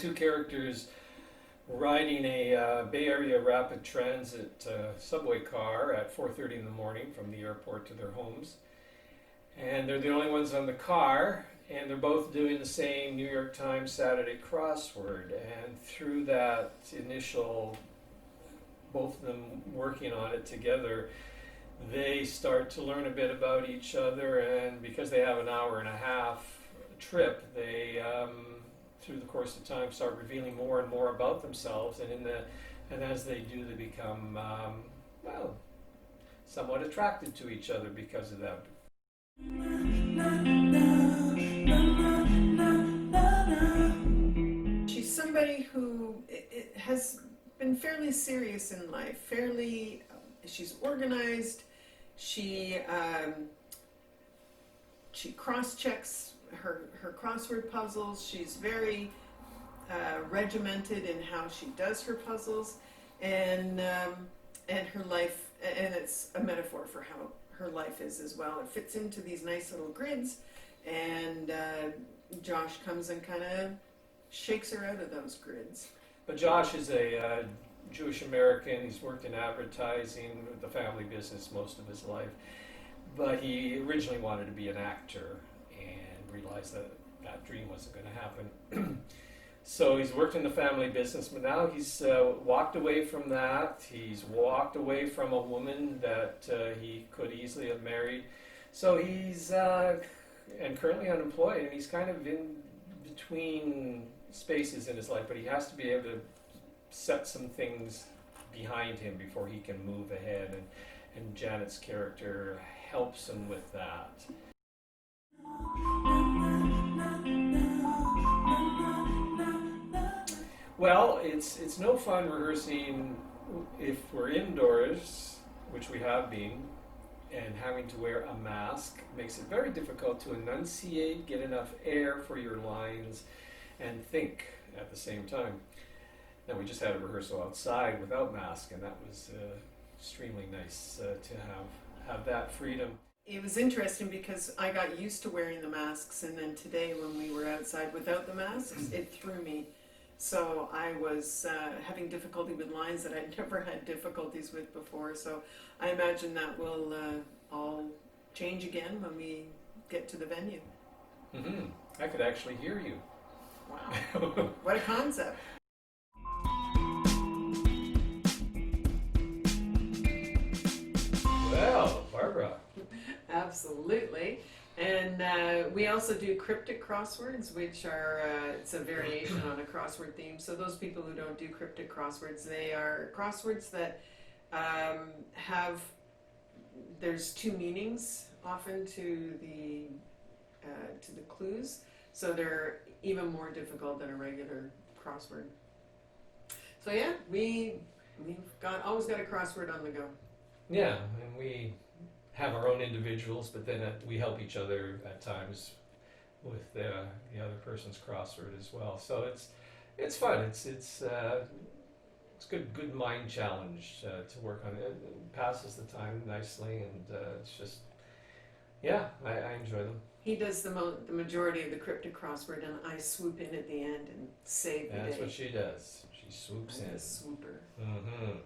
two characters riding a Bay Area rapid transit subway car at 4:30 in the morning from the airport to their homes. And they're the only ones on the car, and they're both doing the same New York Times Saturday crossword. And through that initial, both of them working on it together, they start to learn a bit about each other. And because they have an hour and a half trip, they through the course of time start revealing more and more about themselves, and as they do, they become well, somewhat attracted to each other because of that. She's somebody who has been fairly serious in life, she's organized, she cross-checks her crossword puzzles. She's very regimented in how she does her puzzles, and her life, and it's a metaphor for how her life is as well. It fits into these nice little grids, and Josh comes and kind of shakes her out of those grids. But Josh is a Jewish American. He's worked in advertising, the family business most of his life, but he originally wanted to be an actor and realized that that dream wasn't going to happen. So he's worked in the family business, but now he's walked away from that. He's walked away from a woman that he could easily have married. So he's and currently unemployed, and he's kind of in between spaces in his life, but he has to be able to set some things behind him before he can move ahead, and Janet's character helps him with that. Well, it's no fun rehearsing if we're indoors, which we have been, and having to wear a mask makes it very difficult to enunciate, get enough air for your lines, and think at the same time. Now, we just had a rehearsal outside without mask, and that was extremely nice to have that freedom. It was interesting because I got used to wearing the masks, and then today when we were outside without the masks, it threw me. So I was having difficulty with lines that I'd never had difficulties with before. So I imagine that will all change again when we get to the venue. Mm-hmm. I could actually hear you. Wow. What a concept. Well, Barbara. Absolutely. And we also do cryptic crosswords, which are, it's a variation on a crossword theme. So those people who don't do cryptic crosswords, they are crosswords that there's two meanings often to the clues. So they're even more difficult than a regular crossword. So yeah, we've always got a crossword on the go. Yeah, and we have our own individuals, but then we help each other at times with the other person's crossword as well. So it's fun. It's good mind challenge to work on. It passes the time nicely, and it's just I enjoy them. He does the majority of the cryptic crossword, and I swoop in at the end and save the day. That's what she does. She swoops in. I'm a swooper. Mm-hmm.